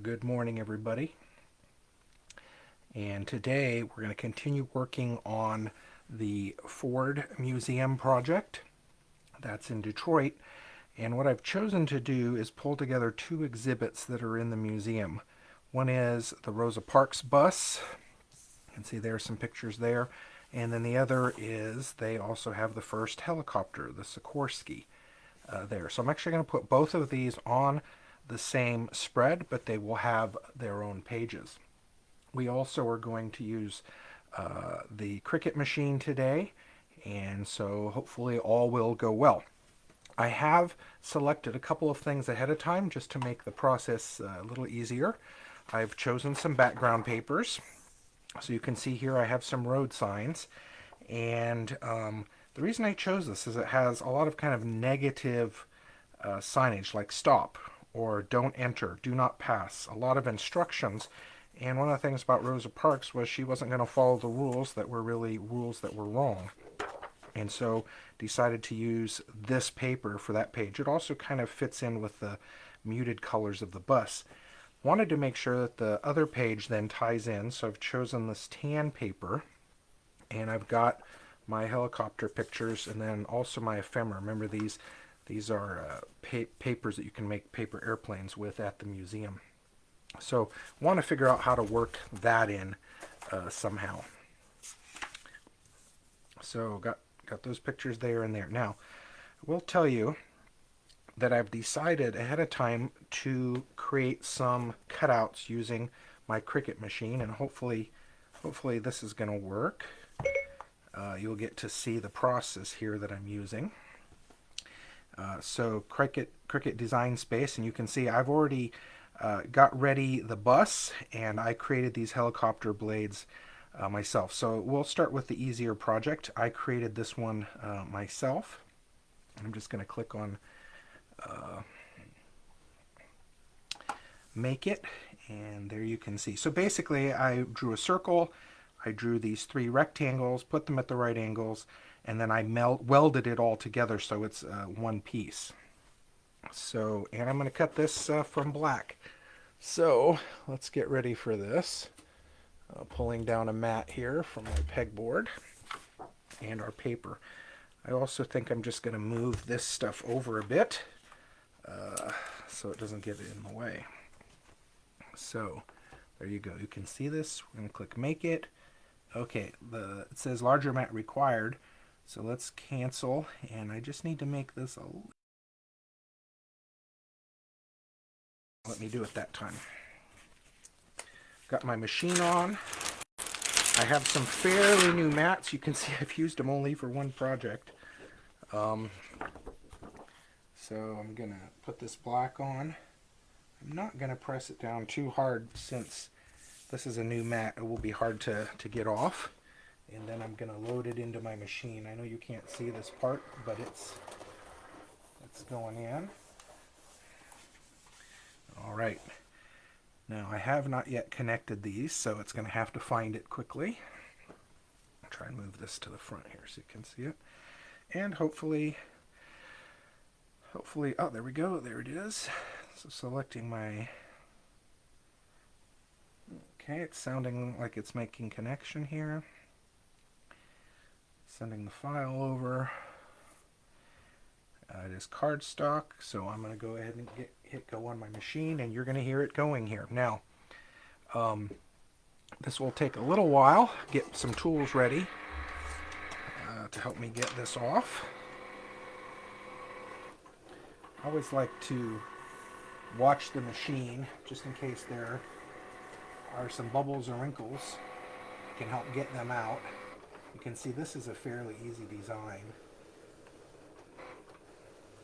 Good morning, everybody. And today we're going to continue working on the Ford Museum project that's in Detroit. And what I've chosen to do is pull together two exhibits that are in the museum. One is the Rosa Parks bus. You can see there's some pictures there. And then the other is they also have the first helicopter, the Sikorsky, there. So I'm actually going to put both of these on the same spread, but they will have their own pages. We also are going to use the Cricut machine today, and so hopefully all will go well. I have selected a couple of things ahead of time just to make the process a little easier. I've chosen some background papers. So you can see here I have some road signs, and the reason I chose this is it has a lot of kind of negative signage like stop or don't enter, do not pass, a lot of instructions. And one of the things about Rosa Parks was she wasn't going to follow the rules that were really rules that were wrong. And so decided to use this paper for that page. It also kind of fits in with the muted colors of the bus. Wanted to make sure that the other page then ties in, so I've chosen this tan paper, and I've got my helicopter pictures and then also my ephemera. Remember, these are papers that you can make paper airplanes with at the museum. So want to figure out how to work that in somehow. So got those pictures there and there. Now, I will tell you that I've decided ahead of time to create some cutouts using my Cricut machine, and hopefully this is going to work. You'll get to see the process here that I'm using. So Cricut Design Space, and you can see I've already got ready the bus, and I created these helicopter blades myself. So we'll start with the easier project. I created this one myself. I'm just going to click on make it, and there you can see. So basically I drew a circle, I drew these three rectangles, put them at the right angles, and then I welded it all together so it's one piece. So, and I'm going to cut this from black. So let's get ready for this. Pulling down a mat here from my pegboard and our paper. I also think I'm just going to move this stuff over a bit so it doesn't get in the way. So there you go. You can see this. We're going to click make it. Okay, it says larger mat required. So let's cancel, and I just need to make this let me do it that time. Got my machine on. I have some fairly new mats. You can see I've used them only for one project. So I'm going to put this black on. I'm not going to press it down too hard since this is a new mat. It will be hard to get off. And then I'm going to load it into my machine. I know you can't see this part, but it's going in. All right. Now I have not yet connected these, so it's going to have to find it quickly. I'll try and move this to the front here so you can see it. And hopefully, oh, there we go. There it is. So selecting my, okay, it's sounding like it's making connection here. Sending the file over. It is cardstock, so I'm going to go ahead and hit go on my machine, and you're going to hear it going here. Now, this will take a little while. Get some tools ready to help me get this off. I always like to watch the machine just in case there are some bubbles or wrinkles. I can help get them out. You can see this is a fairly easy design,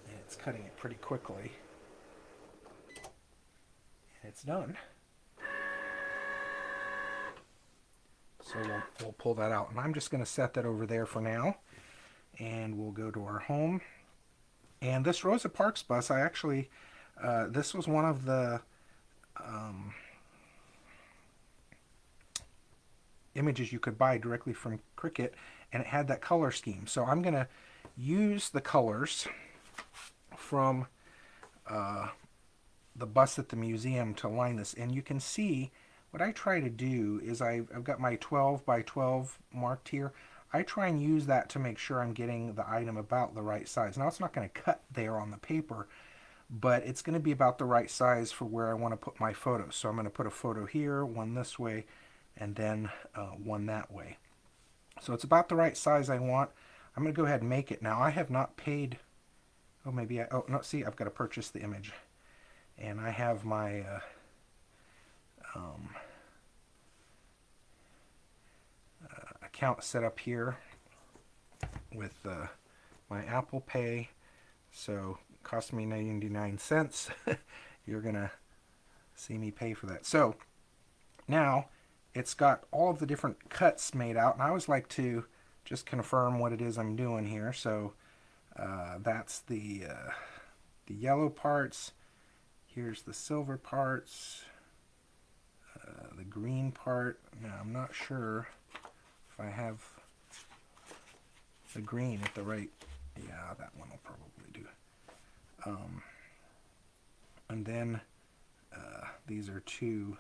and it's cutting it pretty quickly. And it's done. So we'll pull that out, and I'm just going to set that over there for now, and we'll go to our home. And this Rosa Parks bus, I actually, this was one of the images you could buy directly from Cricut, and it had that color scheme. So I'm going to use the colors from the bus at the museum to line this. And you can see what I try to do is I've got my 12 by 12 marked here. I try and use that to make sure I'm getting the item about the right size. Now it's not going to cut there on the paper, but it's going to be about the right size for where I want to put my photo. So I'm going to put a photo here, one this way, and then one that way. So it's about the right size I want. I'm going to go ahead and make it now. I have not paid. Oh, maybe oh, no, see, I've got to purchase the image. And I have my account set up here with my Apple Pay. So it cost me 99 cents. You're going to see me pay for that. So now it's got all of the different cuts made out. And I always like to just confirm what it is I'm doing here. So that's the yellow parts. Here's the silver parts. The green part. Now I'm not sure if I have the green at the right. Yeah, that one will probably do. And then these are two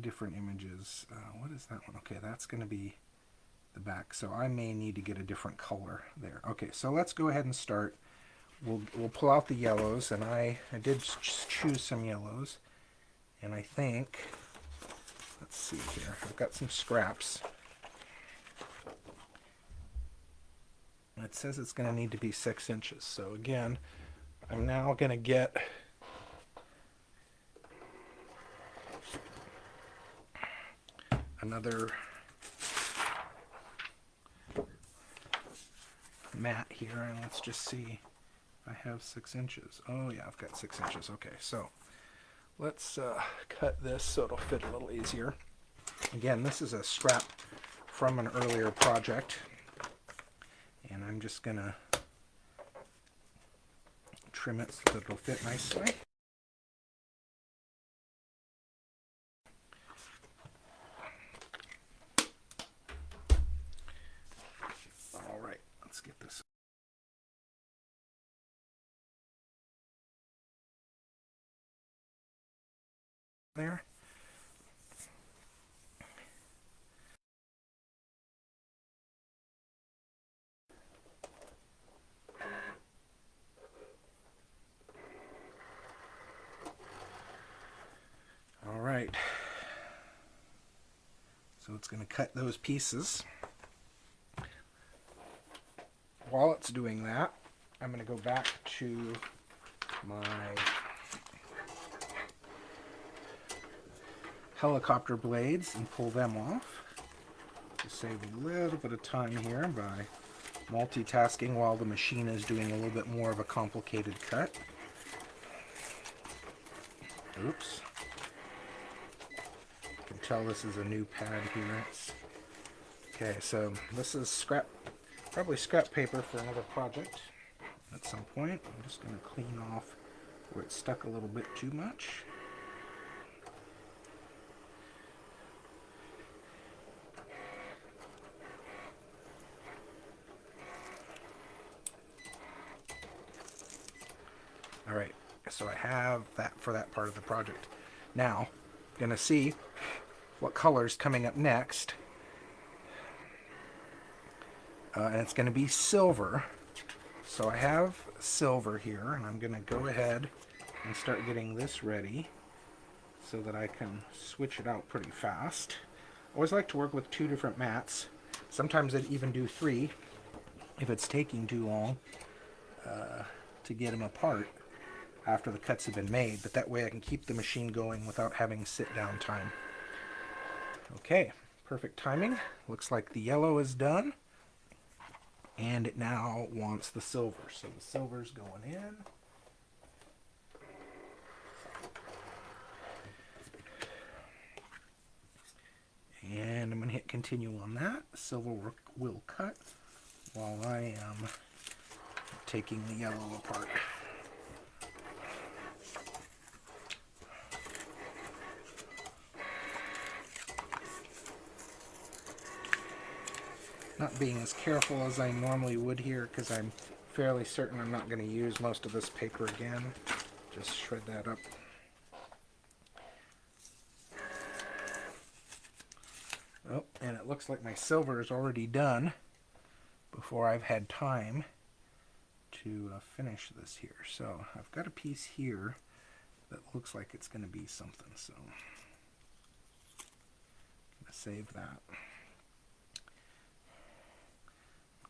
different images. What is that one? Okay, that's going to be the back. So I may need to get a different color there. Okay, so let's go ahead and start. We'll pull out the yellows, and I did choose some yellows, and I think, let's see here, I've got some scraps. It says it's going to need to be 6 inches. So again, I'm now going to get another mat here, and let's just see if I have 6 inches. Oh yeah, I've got 6 inches. Okay, so let's cut this so it'll fit a little easier. Again, this is a scrap from an earlier project, and I'm just gonna trim it so that it'll fit nicely. All right, let's get this. There. All right. So it's going to cut those pieces. While it's doing that, I'm going to go back to my helicopter blades and pull them off to save a little bit of time here by multitasking while the machine is doing a little bit more of a complicated cut. Oops. You can tell this is a new pad here. Okay, so this is probably scrap paper for another project at some point. I'm just going to clean off where it stuck a little bit too much. Alright, so I have that for that part of the project. Now, I'm going to see what color's coming up next. And it's going to be silver. So I have silver here, and I'm going to go ahead and start getting this ready so that I can switch it out pretty fast. I always like to work with 2 different mats. Sometimes I'd even do 3 if it's taking too long to get them apart after the cuts have been made, but that way I can keep the machine going without having sit-down time. Okay, perfect timing. Looks like the yellow is done, and it now wants the silver. So the silver's going in. And I'm going to hit continue on that. Silver will cut while I am taking the yellow apart. Not being as careful as I normally would here because I'm fairly certain I'm not going to use most of this paper again. Just shred that up. Oh, and it looks like my silver is already done before I've had time to finish this here. So I've got a piece here that looks like it's going to be something, so I'm going to save that.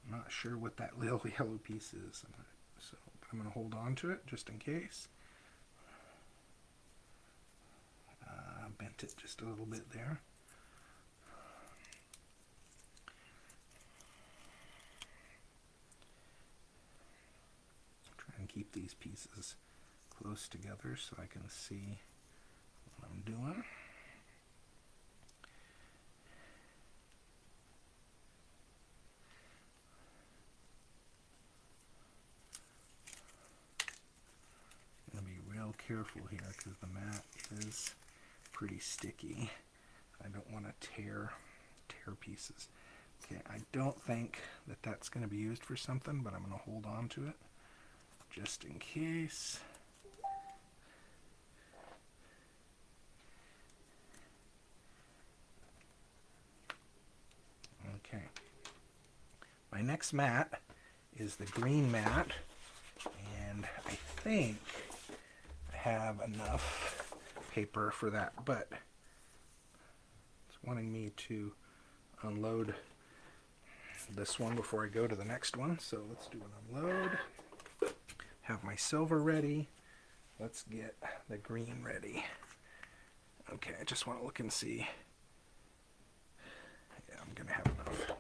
I'm not sure what that little yellow piece is, so I'm going to hold on to it just in case. Bent it just a little bit there. Try and keep these pieces close together so I can see what I'm doing. I'm going to be real careful here because the mat is pretty sticky. I don't want to tear pieces. Okay, I don't think that that's going to be used for something, but I'm going to hold on to it just in case. Okay. My next mat is the green mat, and I think I have enough paper for that, but it's wanting me to unload this one before I go to the next one. So let's do an unload. Have my silver ready. Let's get the green ready. Okay, I just want to look and see. Yeah, I'm gonna have enough.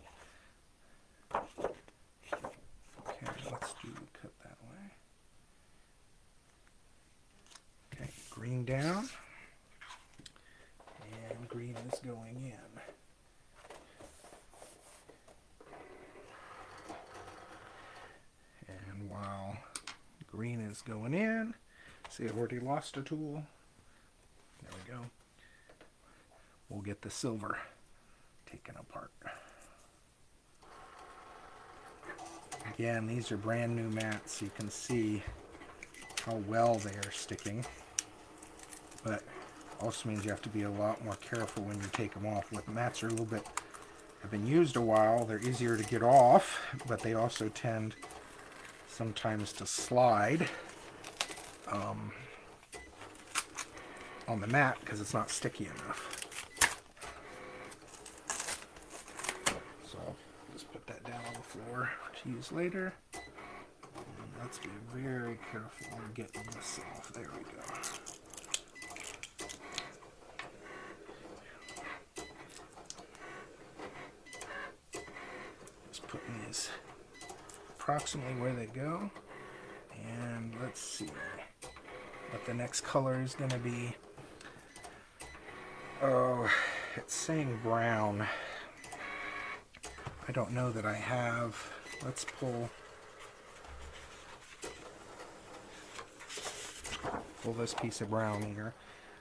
Okay, let's cut that way. Okay, green down. And green is going in. And while green is going in, see, I've already lost a tool. There we go. We'll get the silver taken apart. Again, these are brand new mats, so you can see how well they are sticking. But also means you have to be a lot more careful when you take them off. With mats are a little bit, have been used a while, they're easier to get off, but they also tend sometimes to slide on the mat because it's not sticky enough. So I'll just put that down on the floor to use later. And let's be very careful on getting this off. There we go. Just putting these approximately where they go. And let's see what the next color is going to be. Oh, it's saying brown. I don't know that I have. Let's pull this piece of brown here.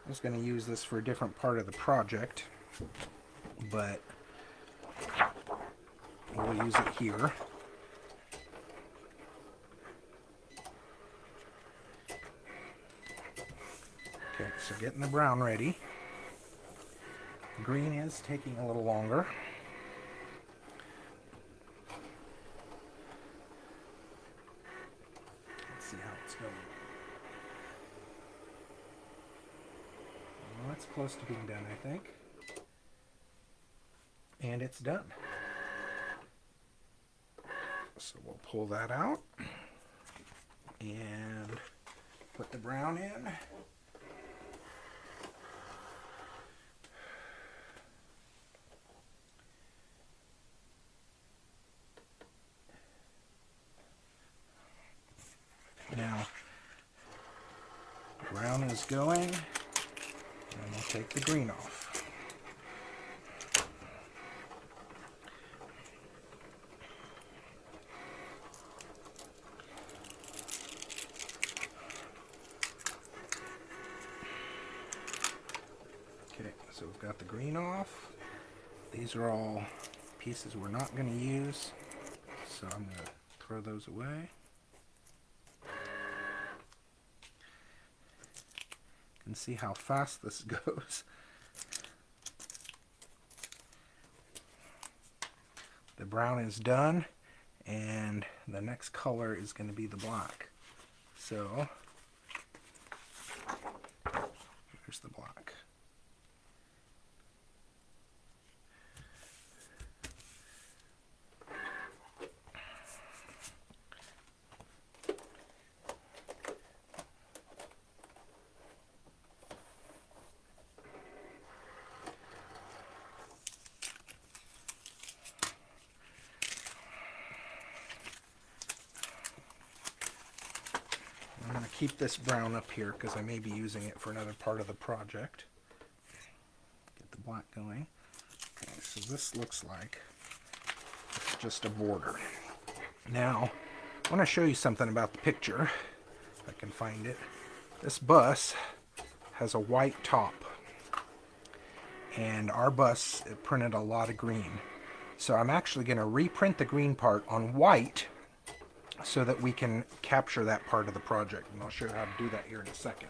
I was going to use this for a different part of the project, but we'll use it here. Okay, so getting the brown ready. Green is taking a little longer. Let's see how it's going. Well, it's close to being done, I think. And it's done. So we'll pull that out and put the brown in. Now, brown is going, and we'll take the green off. Okay, so we've got the green off. These are all pieces we're not going to use, so I'm going to throw those away. can see how fast this goes. The brown is done, and the next color is going to be the black. So here's the black. I'm going to keep this brown up here because I may be using it for another part of the project. Get the black going. Okay, so this looks like it's just a border. Now, I want to show you something about the picture, if I can find it. This bus has a white top, and our bus, it printed a lot of green. So I'm actually going to reprint the green part on white so that we can capture that part of the project, and I'll show you how to do that here in a second.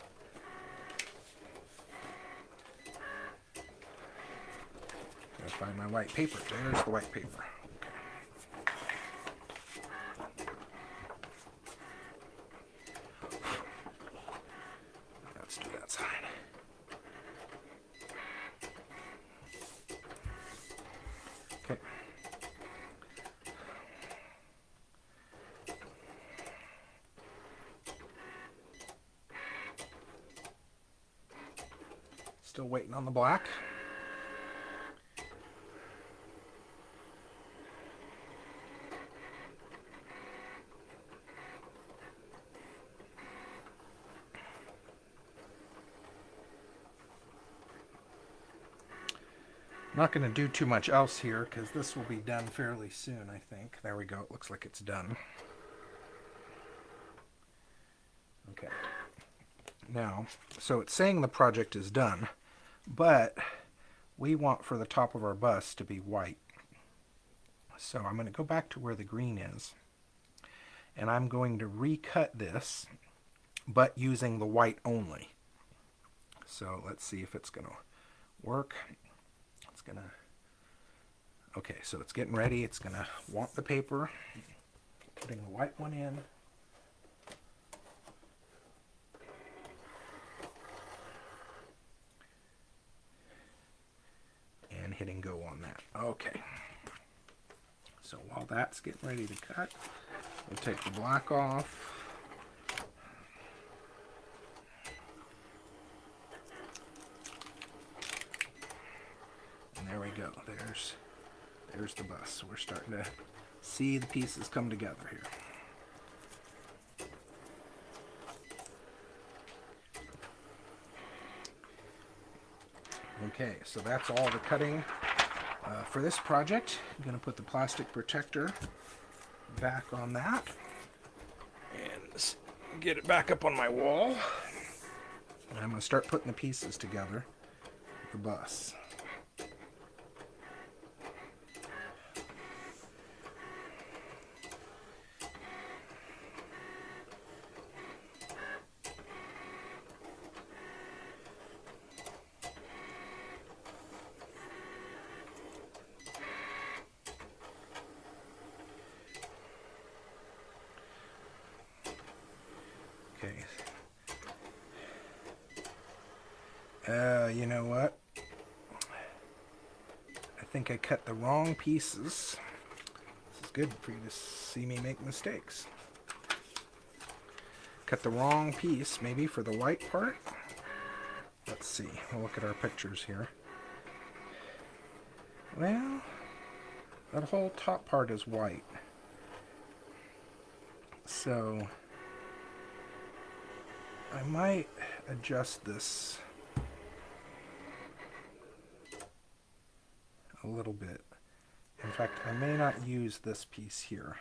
Gotta find my white paper. There's the white paper. Let's do that side. Okay. Still waiting on the black. I'm not going to do too much else here because this will be done fairly soon, I think. There we go. It looks like it's done. Okay. Now, so it's saying the project is done, but we want for the top of our bus to be white. So I'm going to go back to where the green is, and I'm going to recut this, but using the white only. So let's see if it's going to work. It's going to... Okay, so it's getting ready. It's going to want the paper. Putting the white one in. And hitting go on that. Okay. So while that's getting ready to cut, we'll take the black off. And there we go. There's the bus. We're starting to see the pieces come together here. Okay, so that's all the cutting for this project. I'm going to put the plastic protector back on that and get it back up on my wall. And I'm going to start putting the pieces together with the bus. You know what? I think I cut the wrong pieces. This is good for you to see me make mistakes. Cut the wrong piece, maybe for the white part. Let's see. We'll look at our pictures here. Well, that whole top part is white. So I might adjust this a little bit. In fact, I may not use this piece here.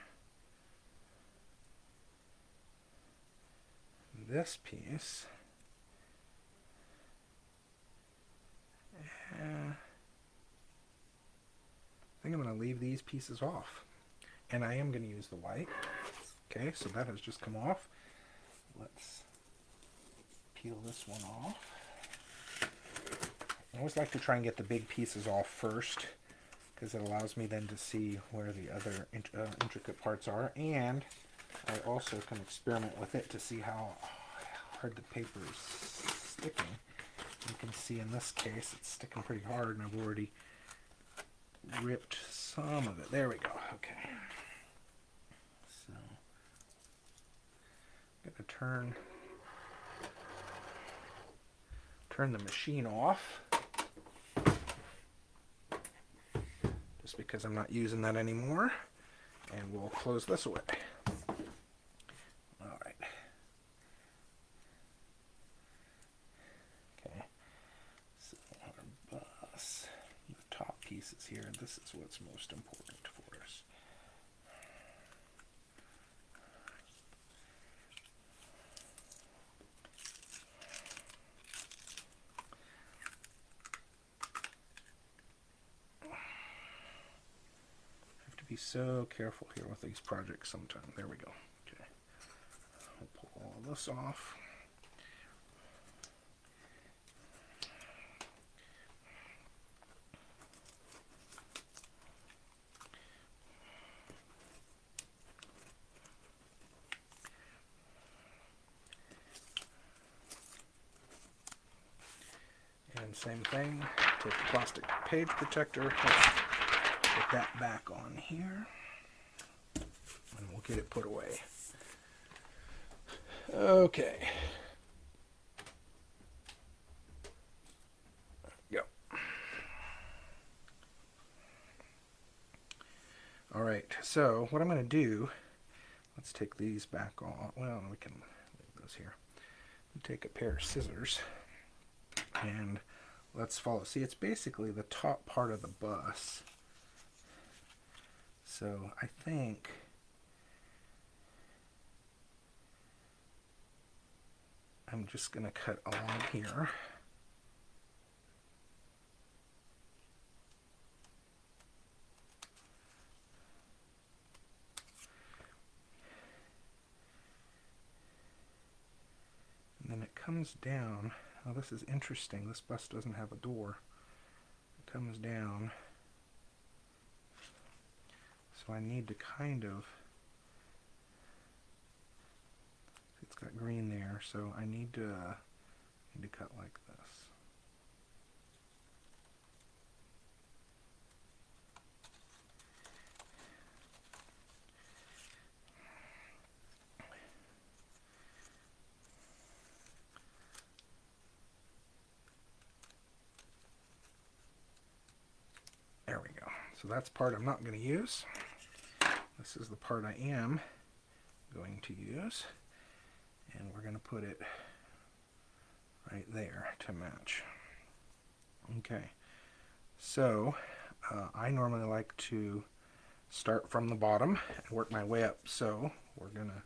This piece, I think I'm going to leave these pieces off. And I am going to use the white. Okay, so that has just come off. Let's peel this one off. I always like to try and get the big pieces off first, because it allows me then to see where the other intricate parts are, and I also can experiment with it to see how hard the paper is sticking. You can see in this case it's sticking pretty hard, and I've already ripped some of it. There we go. Okay. So I'm going to turn the machine off, just because I'm not using that anymore, and we'll close this away. All right. Okay. So our bus, the top pieces here, this is what's most important for us. Be so careful here with these projects sometimes. There we go. Okay. I'll pull all of this off. And same thing, take the plastic page protector, put that back on here, and we'll get it put away. Okay. Yep. All right, so what I'm going to do, let's take these back on. Well, we can leave those here. Take a pair of scissors, and let's follow. See, it's basically the top part of the bus. So I think I'm just going to cut along here. And then it comes down. Oh, this is interesting. This bus doesn't have a door. It comes down. So I need to kind of, it's got green there, so I need to cut like this. There we go. So that's part I'm not going to use. This is the part I am going to use, and we're going to put it right there to match. Okay, so I normally like to start from the bottom and work my way up, so we're going to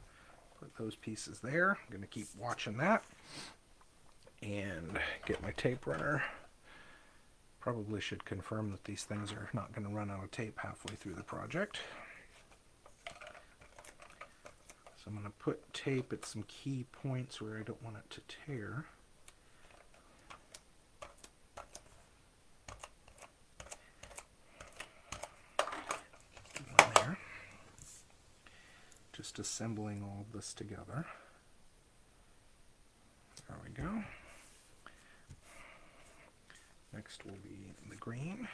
put those pieces there. I'm going to keep watching that and get my tape runner. Probably should confirm that these things are not going to run out of tape halfway through the project. So I'm going to put tape at some key points where I don't want it to tear. One there. Just assembling all of this together. There we go. Next will be the green.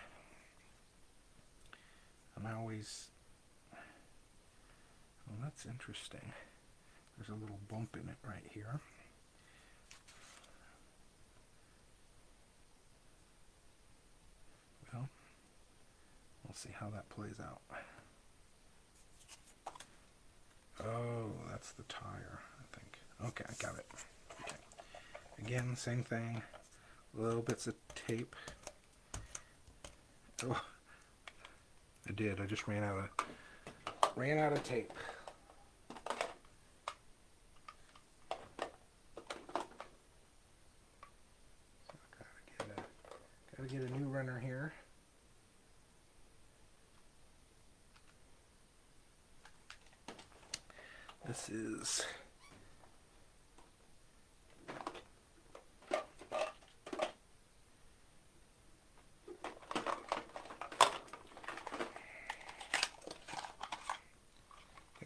And I always, oh, that's interesting. There's a little bump in it right here. Well, we'll see how that plays out. Oh, that's the tire, I think. Okay, I got it. Okay. Again, same thing. Little bits of tape. Oh, I did. I just ran out of tape. So gotta get a new runner here. This is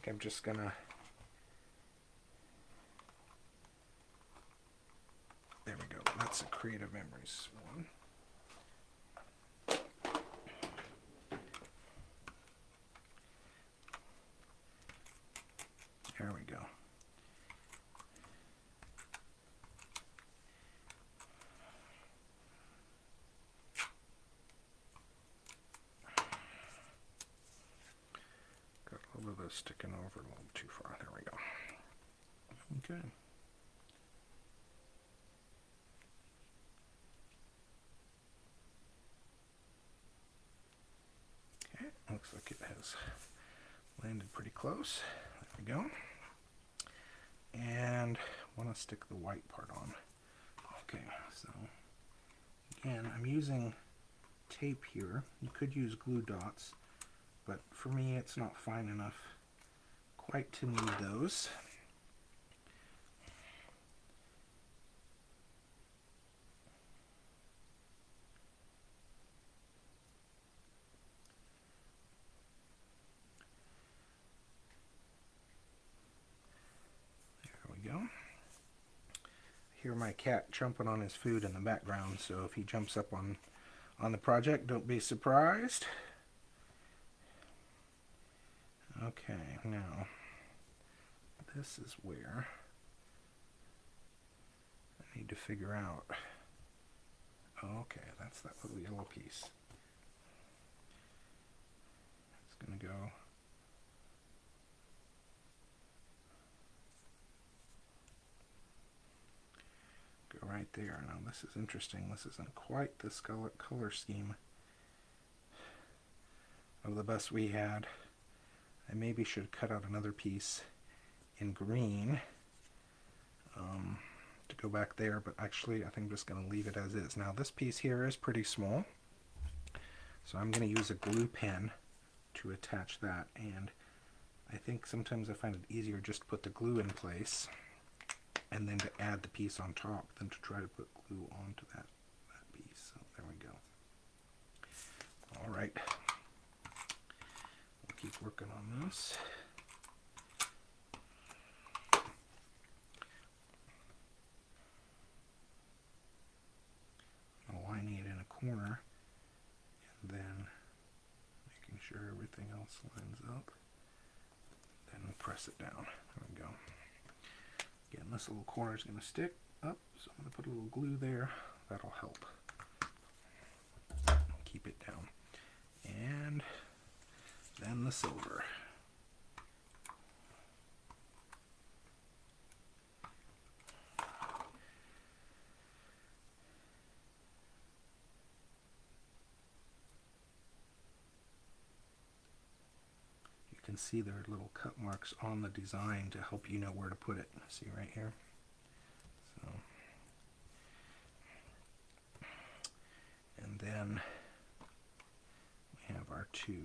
I'm just gonna, there we go, that's a Creative Memories one. There we go. Got a little of this sticking over a little too far. There we go. Okay. Okay, looks like it has landed pretty close. There we go. And I want to stick the white part on. Okay, so again, I'm using tape here. You could use glue dots, but for me it's not fine enough quite to need those. There we go. Hear my cat jumping on his food in the background, so if he jumps up on the project, don't be surprised. Okay, now this is where I need to figure out. Okay, that's that little yellow piece. It's going to go right there. Now this is interesting. This isn't quite the color scheme of the bus we had. I maybe should cut out another piece in green to go back there, but actually I think I'm just going to leave it as is. Now this piece here is pretty small, so I'm going to use a glue pen to attach that, and I think sometimes I find it easier just to put the glue in place and then to add the piece on top than to try to put glue onto that piece. So there we go. All right. We'll keep working on this. I'll line it in a corner and then making sure everything else lines up. Then we'll press it down. There we go. Again, this little corner is going to stick up, so I'm going to put a little glue there. That'll help keep it down. And then the silver. You can see there are little cut marks on the design to help you know where to put it. See right here? So, and then we have our two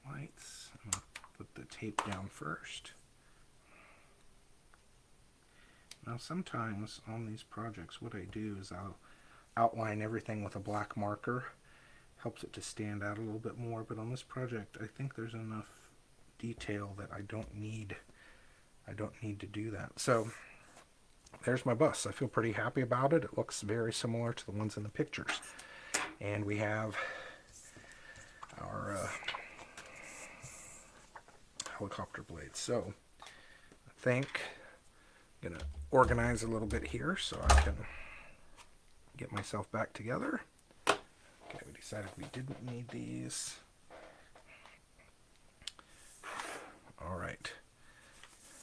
whites. I'm going to put the tape down first. Now sometimes on these projects what I do is I'll outline everything with a black marker. Helps it to stand out a little bit more, but on this project I think there's enough detail that I don't need to do that. So there's my bus. I feel pretty happy about it. It looks very similar to the ones in the pictures. And we have our helicopter blades. So I think I'm going to organize a little bit here so I can get myself back together. Okay, we decided we didn't need these. All right,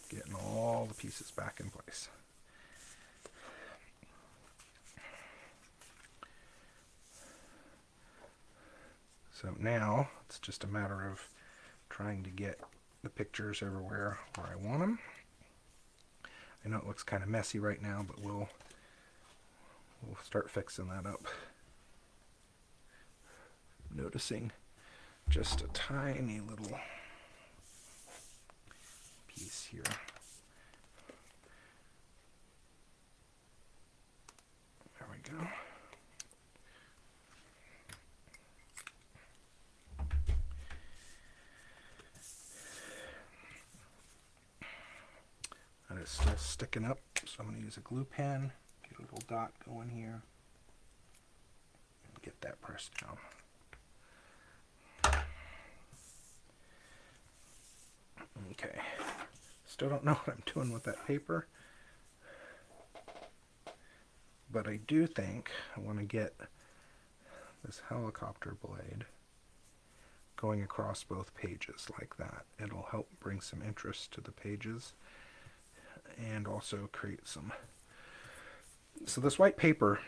getting all the pieces back in place. So now it's just a matter of trying to get the pictures everywhere where I want them. I know it looks kind of messy right now, but we'll start fixing that up. Noticing just a tiny little piece here. There we go. still sticking up, so I'm going to use a glue pen, get a little dot going here, and get that pressed down. Okay, still don't know what I'm doing with that paper, but I do think I want to get this helicopter blade going across both pages like that. It'll help bring some interest to the pages and also create some. So this white paper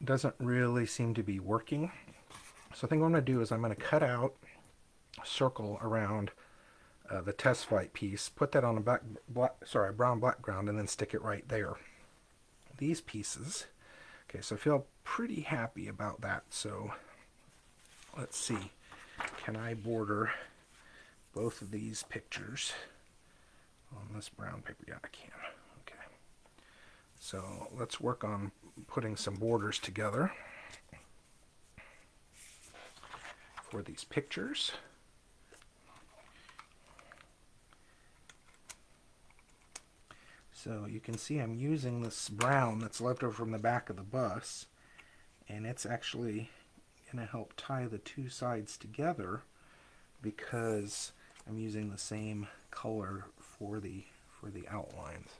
doesn't really seem to be working. So I think what I'm going to do is I'm going to cut out a circle around the test flight piece, put that on a brown background, and then stick it right there. These pieces, okay, so I feel pretty happy about that. So let's see, can I border both of these pictures on this brown paper? Yeah, I can. Okay, so let's work on putting some borders together for these pictures. So you can see I'm using this brown that's left over from the back of the bus, and it's actually going to help tie the two sides together because I'm using the same color for the outlines.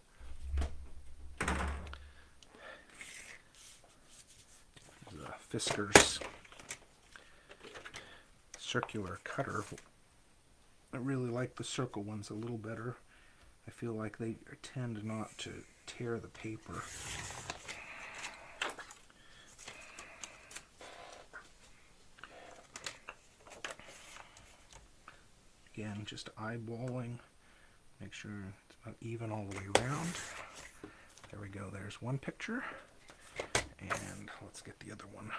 The Fiskars circular cutter. I really like the circle ones a little better. I feel like they tend not to tear the paper. Again, just eyeballing, make sure it's about even all the way around. There we go, there's one picture, and let's get the other one down.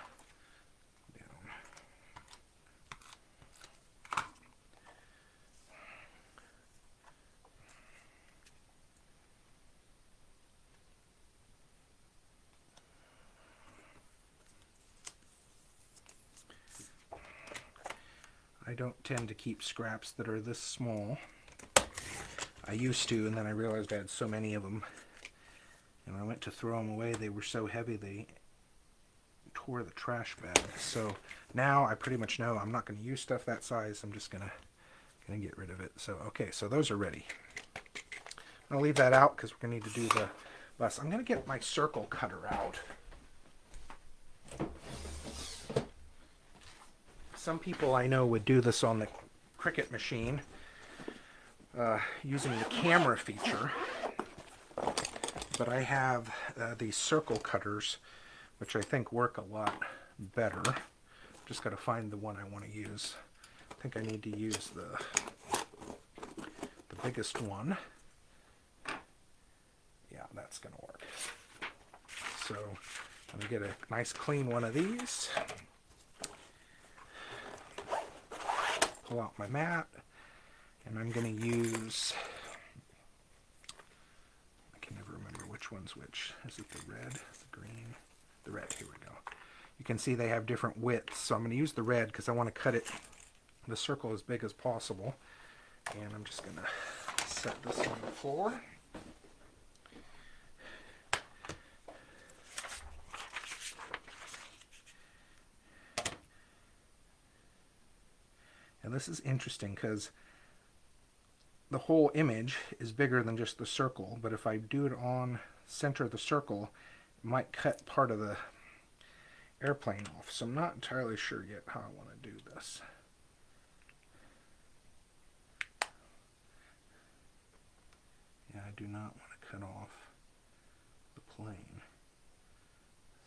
I don't tend to keep scraps that are this small. I used to, and then I realized I had so many of them. And I went to throw them away. They were so heavy they tore the trash bag. So now I pretty much know I'm not going to use stuff that size. I'm just gonna get rid of it. So okay, so those are ready. I'll leave that out because we're going to need to do the bus. I'm going to get my circle cutter out. Some people I know would do this on the Cricut machine using the camera feature, but I have these circle cutters which I think work a lot better. Just got to find the one I want to use. I think I need to use the biggest one. Yeah, that's going to work. So I'm going to get a nice clean one of these. Pull out my mat, and I'm going to use, I can never remember which one's which. Is it the red, the green, the red? Here we go. You can see they have different widths, so I'm going to use the red because I want to cut it, the circle as big as possible. And I'm just going to set this on the floor. And this is interesting because the whole image is bigger than just the circle, but if I do it on center of the circle, it might cut part of the airplane off. So I'm not entirely sure yet how I want to do this. Yeah, I do not want to cut off the plane.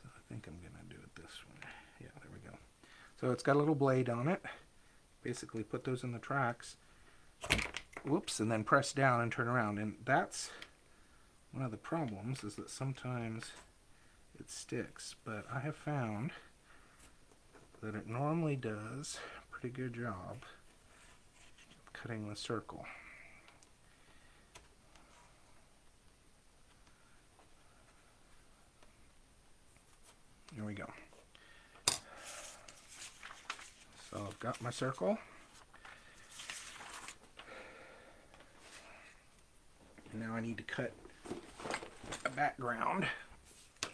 So I think I'm going to do it this way. Yeah, there we go. So it's got a little blade on it. Basically put those in the tracks, whoops, and then press down and turn around. And that's one of the problems, is that sometimes it sticks, but I have found that it normally does a pretty good job of cutting the circle. There we go. So I've got my circle. And now I need to cut background.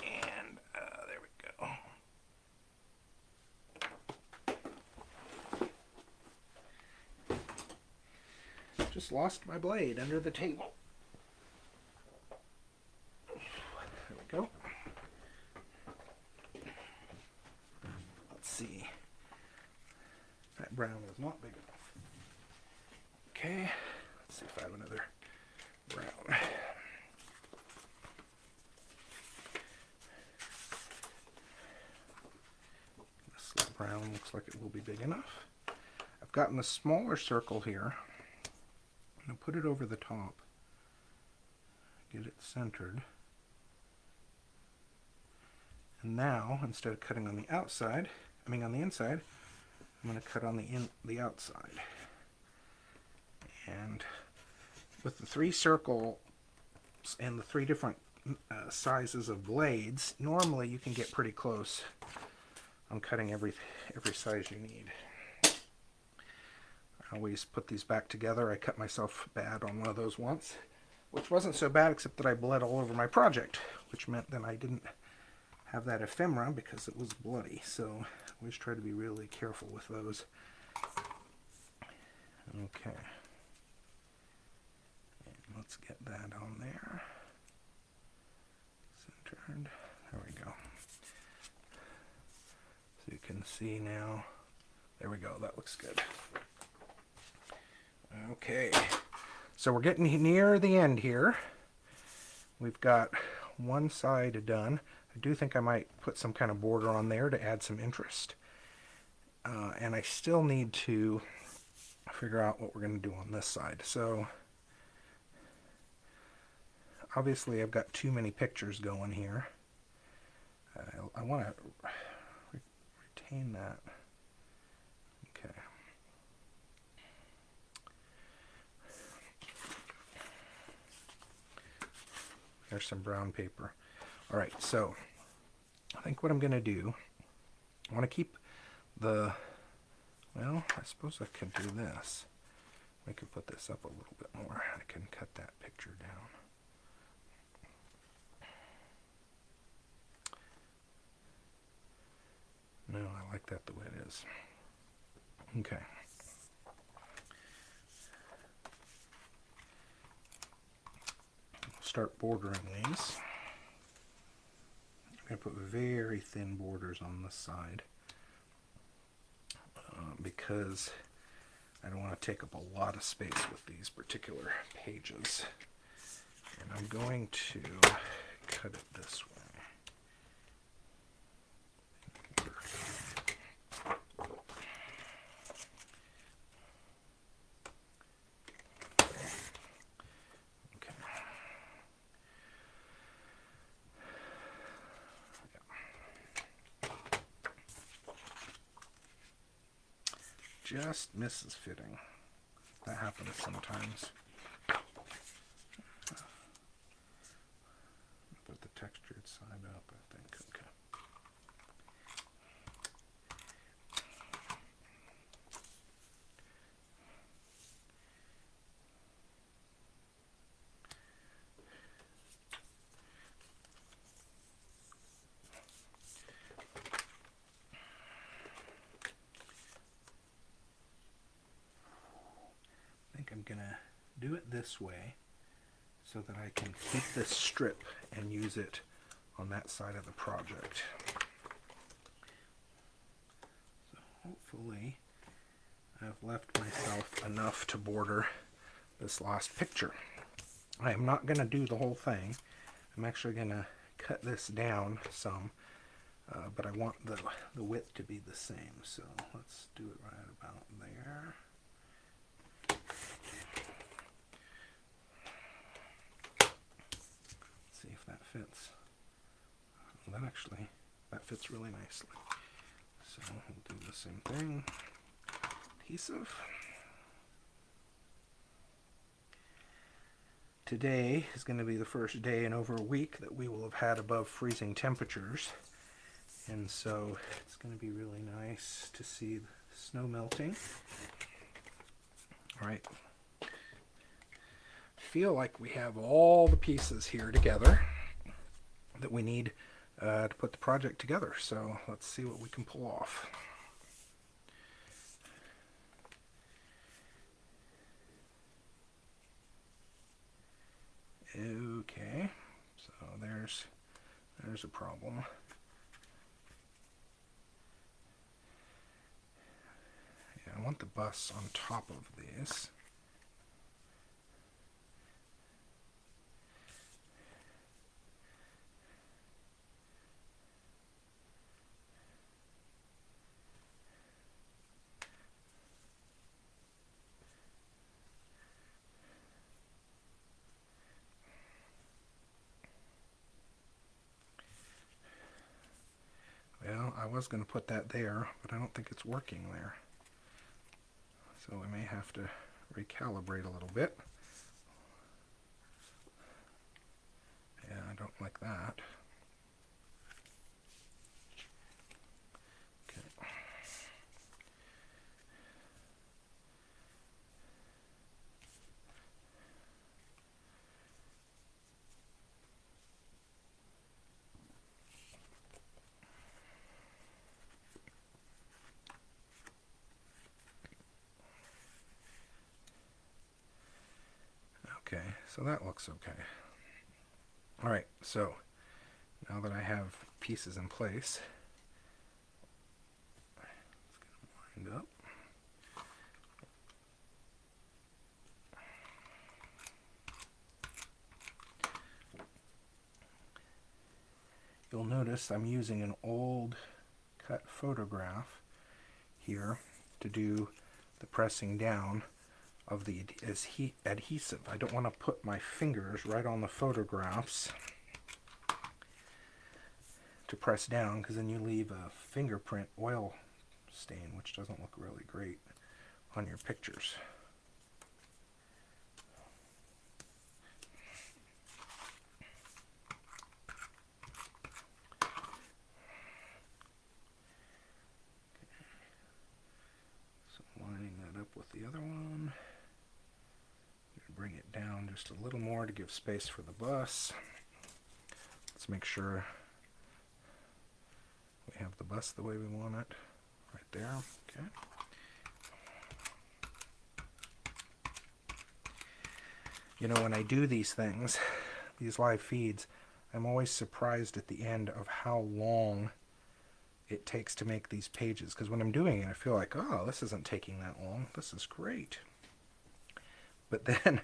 And there we go. Just lost my blade under the table. There we go. Let's see. That brown is not big enough. Okay, let's see if I have another brown. This brown looks like it will be big enough. I've gotten a smaller circle here. I'm going to put it over the top. Get it centered. And now, instead of cutting on the outside, on the inside, I'm going to cut on the outside. And with the 3 circles and the 3 different sizes of blades, normally you can get pretty close on cutting every size you need. I always put these back together. I cut myself bad on one of those once, which wasn't so bad except that I bled all over my project, which meant that I didn't have that ephemera because it was bloody. So I always try to be really careful with those. Okay. And let's get that on there. Centered. There we go. So you can see now. There we go. That looks good. Okay. So we're getting near the end here. We've got one side done. I do think I might put some kind of border on there to add some interest. And I still need to figure out what we're going to do on this side. So obviously I've got too many pictures going here. I want to retain that. Okay. There's some brown paper. All right, so I think what I'm going to do, I want to keep the, well, I suppose I could do this. I could put this up a little bit more. I can cut that picture down. No, I like that the way it is. Okay. Start bordering these. I'm going to put very thin borders on this side because I don't want to take up a lot of space with these particular pages. And I'm going to cut it this way. Just misses fitting. That happens sometimes. Put the textured side up, I think. Okay. I'm gonna do it this way so that I can keep this strip and use it on that side of the project. So hopefully I've left myself enough to border this last picture. I am not gonna do the whole thing. I'm actually gonna cut this down some, but I want the width to be the same. So let's do it right about there. See if that fits. Well, that fits really nicely. So we'll do the same thing. Adhesive. Today is going to be the first day in over a week that we will have had above freezing temperatures. And so it's going to be really nice to see the snow melting. All right. Feel like we have all the pieces here together. that we need to put the project together. So let's see what we can pull off. Okay, so there's a problem. Yeah, I want the bus on top of these. Well, I was going to put that there, but I don't think it's working there. So we may have to recalibrate a little bit. Yeah, I don't like that. Okay. Okay, so that looks okay. Alright, so now that I have pieces in place, let's get them lined up. You'll notice I'm using an old cut photograph here to do the pressing down of the adhesive. I don't want to put my fingers right on the photographs to press down, because then you leave a fingerprint oil stain, which doesn't look really great on your pictures. So lining that up with the other one. Bring it down just a little more to give space for the bus. Let's make sure we have the bus the way we want it. Right there. Okay. You know, when I do these things, these live feeds, I'm always surprised at the end of how long it takes to make these pages. Because when I'm doing it, I feel like, oh, this isn't taking that long. This is great. But then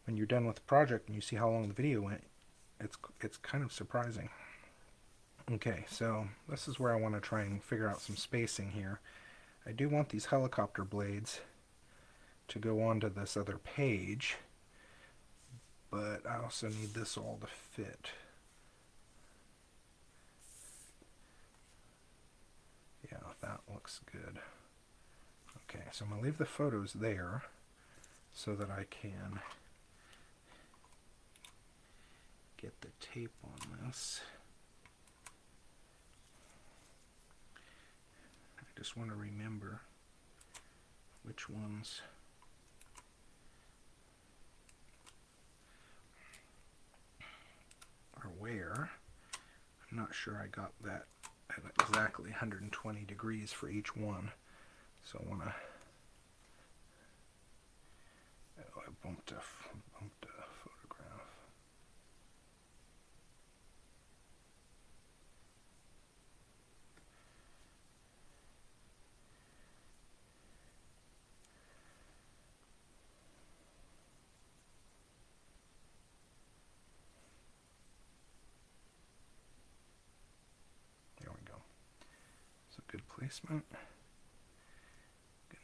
when you're done with the project and you see how long the video went, it's kind of surprising. Okay, so this is where I want to try and figure out some spacing here. I do want these helicopter blades to go onto this other page, but I also need this all to fit. Yeah, that looks good. Okay, so I'm going to leave the photos there so that I can get the tape on this. I just want to remember which ones are where. I'm not sure I got that at exactly 120 degrees for each one. So I want to... Oh, I bumped a photograph. There we go. So good placement.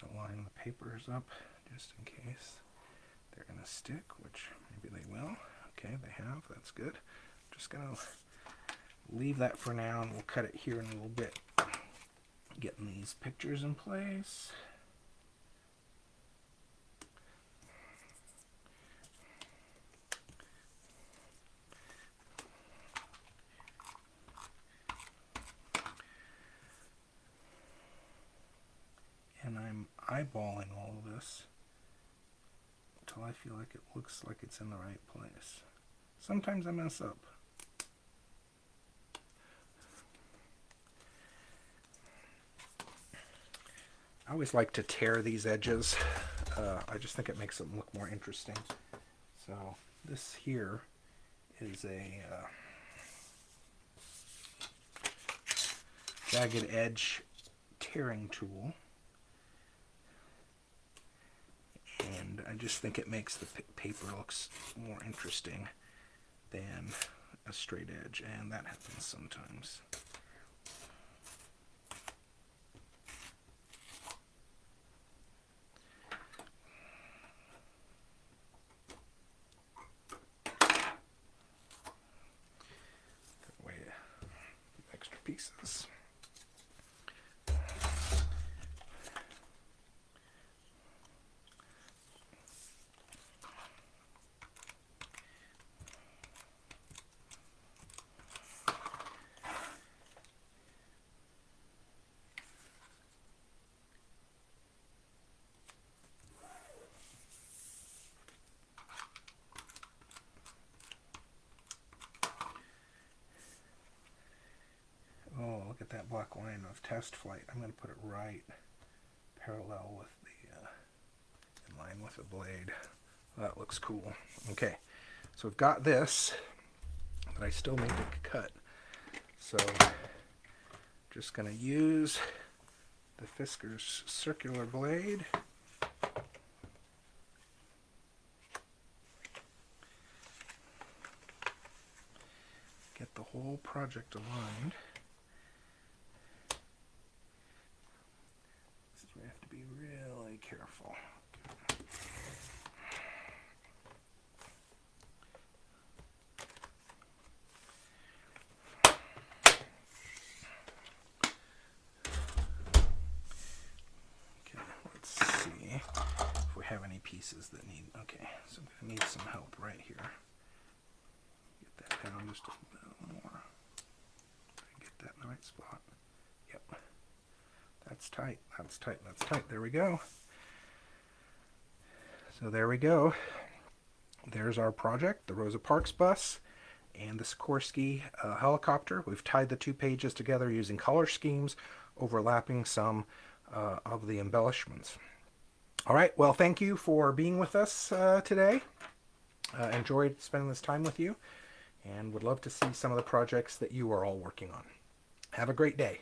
Gonna line the papers up just in case they're gonna stick, which maybe they will. Okay, they have. That's good. Just gonna leave that for now, and we'll cut it here in a little bit. Getting these pictures in place. And I'm eyeballing all of this until I feel like it looks like it's in the right place. Sometimes I mess up. I always like to tear these edges. I just think it makes them look more interesting. So this here is a jagged edge tearing tool. And I just think it makes the paper looks more interesting than a straight edge, and that happens sometimes. That way, extra pieces. Oh, look at that black line of test flight. I'm going to put it right parallel with the, in line with the blade. That looks cool. Okay, so we've got this, but I still need to cut. So just going to use the Fiskars circular blade. Get the whole project aligned. We have to be really careful. Okay, let's see if we have any pieces that need. Okay, so I'm going to need some help right here. Get that down just a little more. Get that in the right spot. Yep. That's tight, that's tight, that's tight. There we go. So there we go. There's our project, the Rosa Parks bus and the Sikorsky helicopter. We've tied the two pages together using color schemes, overlapping some of the embellishments. All right, well, thank you for being with us today. Enjoyed spending this time with you and would love to see some of the projects that you are all working on. Have a great day.